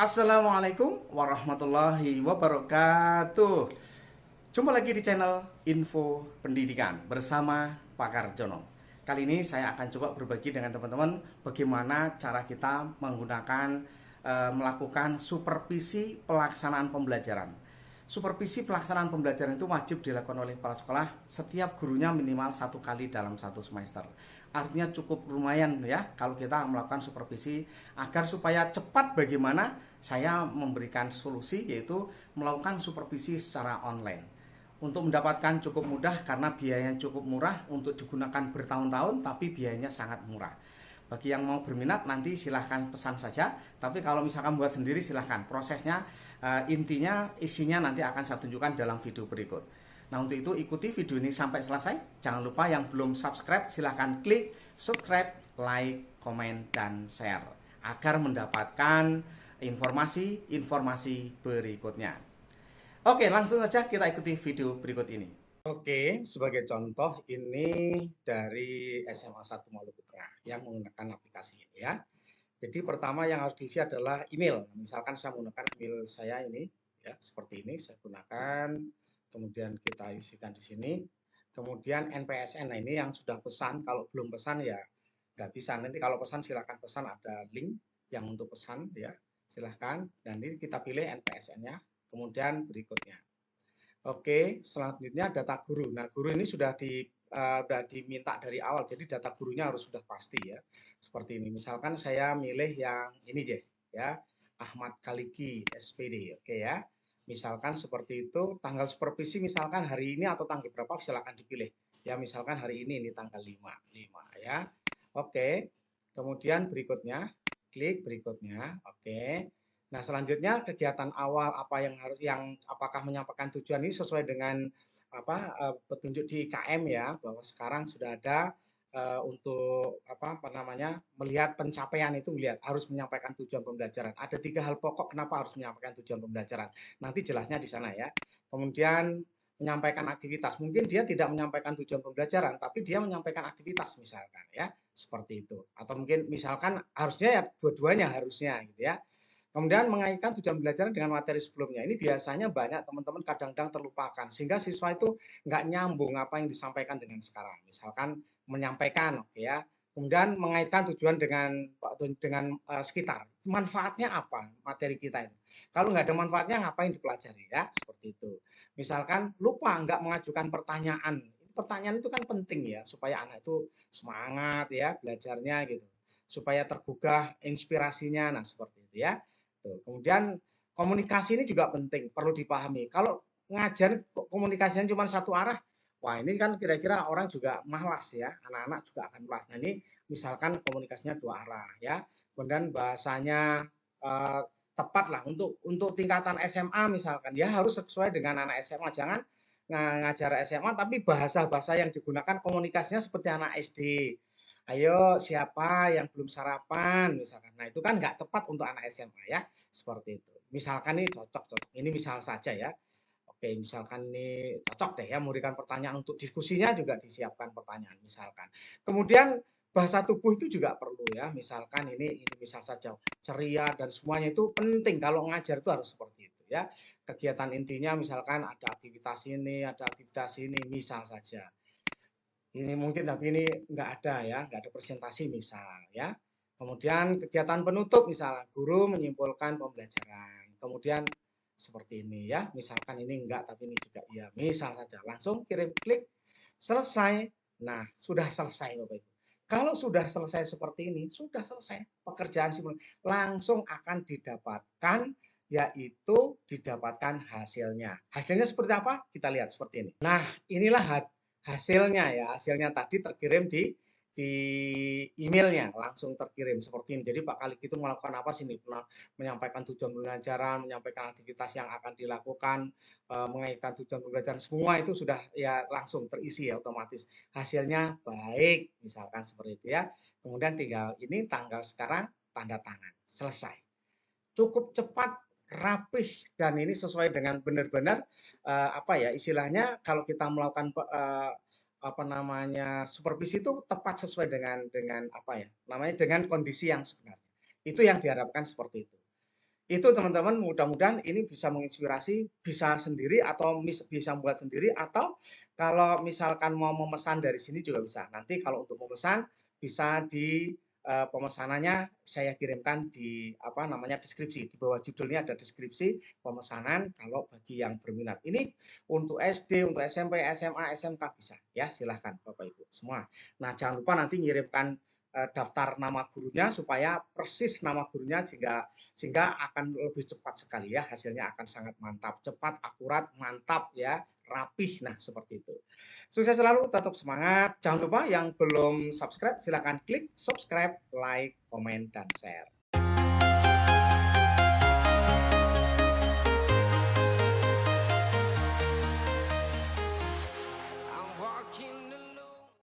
Assalamualaikum warahmatullahi wabarakatuh. Jumpa lagi di channel Info Pendidikan bersama Pakar Jono. Kali ini saya akan coba berbagi dengan teman-teman bagaimana cara kita menggunakan melakukan supervisi pelaksanaan pembelajaran. Supervisi pelaksanaan pembelajaran itu wajib dilakukan oleh kepala sekolah setiap gurunya minimal 1 kali dalam 1 semester. Artinya cukup lumayan ya kalau kita melakukan supervisi agar supaya cepat bagaimana saya memberikan solusi yaitu melakukan supervisi secara online. Untuk mendapatkan cukup mudah karena biayanya cukup murah untuk digunakan bertahun-tahun tapi biayanya sangat murah. Bagi yang mau berminat nanti silahkan pesan saja. Tapi kalau misalkan buat sendiri silahkan. Prosesnya intinya isinya nanti akan saya tunjukkan dalam video berikut. Nah untuk itu ikuti video ini sampai selesai. Jangan lupa yang belum subscribe silahkan klik subscribe, like, komen, dan share agar mendapatkan informasi-informasi berikutnya. Oke, langsung saja kita ikuti video berikut ini. Oke, sebagai contoh ini dari SMA 1 Maluku Tengah yang menggunakan aplikasi ini ya. Jadi pertama yang harus diisi adalah email. Misalkan saya menggunakan email saya ini ya, seperti ini saya gunakan. Kemudian kita isikan di sini. Kemudian NPSN. Nah, ini yang sudah pesan. Kalau belum pesan ya nggak bisa. Nanti kalau pesan silahkan pesan, ada link yang untuk pesan ya. Silahkan. Dan ini kita pilih NPSN-nya. Kemudian berikutnya. Oke, selanjutnya data guru. Nah, guru ini sudah diminta dari awal, jadi data gurunya harus sudah pasti ya. Seperti ini. Misalkan saya milih yang ini deh, ya. Ahmad Kaliki, SPD, oke ya. Misalkan seperti itu, tanggal supervisi misalkan hari ini atau tanggal berapa silakan dipilih. Ya, misalkan hari ini tanggal 5 ya. Oke. Kemudian berikutnya, klik berikutnya. Oke. Nah, selanjutnya kegiatan awal apa yang harus apakah menyampaikan tujuan ini sesuai dengan petunjuk di KM ya, bahwa sekarang sudah ada untuk melihat pencapaian itu harus menyampaikan tujuan pembelajaran. Ada 3 hal pokok kenapa harus menyampaikan tujuan pembelajaran. Nanti jelasnya di sana ya. Kemudian menyampaikan aktivitas. Mungkin dia tidak menyampaikan tujuan pembelajaran, tapi dia menyampaikan aktivitas misalkan ya, seperti itu. Atau mungkin misalkan harusnya ya dua-duanya harusnya gitu ya. Kemudian mengaitkan tujuan belajar dengan materi sebelumnya. Ini biasanya banyak teman-teman kadang-kadang terlupakan, sehingga siswa itu nggak nyambung apa yang disampaikan dengan sekarang. Misalkan menyampaikan, oke ya. Kemudian mengaitkan tujuan dengan sekitar. Manfaatnya apa materi kita itu? Kalau nggak ada manfaatnya ngapain dipelajari ya? Seperti itu. Misalkan lupa nggak mengajukan pertanyaan. Pertanyaan itu kan penting ya supaya anak itu semangat ya belajarnya gitu. Supaya tergugah inspirasinya. Nah, seperti itu ya. Tuh. Kemudian komunikasi ini juga penting, perlu dipahami. Kalau ngajar komunikasinya cuma satu arah, wah ini kan kira-kira orang juga malas ya, anak-anak juga akan malas. Nah ini misalkan komunikasinya 2 arah ya, kemudian bahasanya eh, tepat lah untuk tingkatan SMA misalkan, ya harus sesuai dengan anak SMA. Jangan ngajar SMA tapi bahasa-bahasa yang digunakan komunikasinya seperti anak SD. Ayo siapa yang belum sarapan misalkan. Nah itu kan nggak tepat untuk anak SMA ya, seperti itu. Misalkan ini cocok, ini misal saja ya. Oke, misalkan ini cocok deh ya, memberikan pertanyaan untuk diskusinya juga disiapkan pertanyaan misalkan. Kemudian bahasa tubuh itu juga perlu ya, misalkan ini misal saja ceria dan semuanya itu penting kalau ngajar itu harus seperti itu ya. Kegiatan intinya misalkan ada aktivitas ini, ada aktivitas ini, misal saja. Ini mungkin tapi ini nggak ada ya, nggak ada presentasi misal ya. Kemudian kegiatan penutup misal guru menyimpulkan pembelajaran. Kemudian seperti ini ya, misalkan ini enggak tapi ini juga iya, misal saja. Langsung kirim klik selesai. Nah, sudah selesai Bapak Ibu. Kalau sudah selesai seperti ini, sudah selesai pekerjaan simulasi. Langsung akan didapatkan yaitu didapatkan hasilnya. Hasilnya seperti apa? Kita lihat seperti ini. Nah, inilah hasilnya ya, hasilnya tadi terkirim di emailnya langsung terkirim seperti ini. Jadi Pak Kalik itu melakukan apa sih nih? Menyampaikan tujuan pembelajaran, menyampaikan aktivitas yang akan dilakukan, mengaitkan tujuan pembelajaran, semua itu sudah ya langsung terisi ya otomatis. Hasilnya baik, misalkan seperti itu ya. Kemudian tinggal ini tanggal sekarang tanda tangan, selesai. Cukup cepat, rapih, dan ini sesuai dengan benar-benar istilahnya kalau kita melakukan supervisi itu tepat sesuai dengan dengan kondisi yang sebenarnya. Itu yang diharapkan seperti itu. Itu teman-teman mudah-mudahan ini bisa menginspirasi, bisa sendiri atau bisa buat sendiri atau kalau misalkan mau memesan dari sini juga bisa. Nanti kalau untuk memesan bisa di pemesanannya saya kirimkan di apa namanya deskripsi. Di bawah judulnya ada deskripsi pemesanan kalau bagi yang berminat. Ini untuk SD, untuk SMP, SMA, SMK bisa ya, silahkan Bapak Ibu semua. Nah, jangan lupa nanti ngirimkan daftar nama gurunya supaya persis nama gurunya sehingga akan lebih cepat sekali ya, hasilnya akan sangat mantap, cepat, akurat, mantap ya, rapih. Nah, seperti itu. Sukses selalu, tetap semangat. Jangan lupa yang belum subscribe silahkan klik subscribe, like, komen dan share.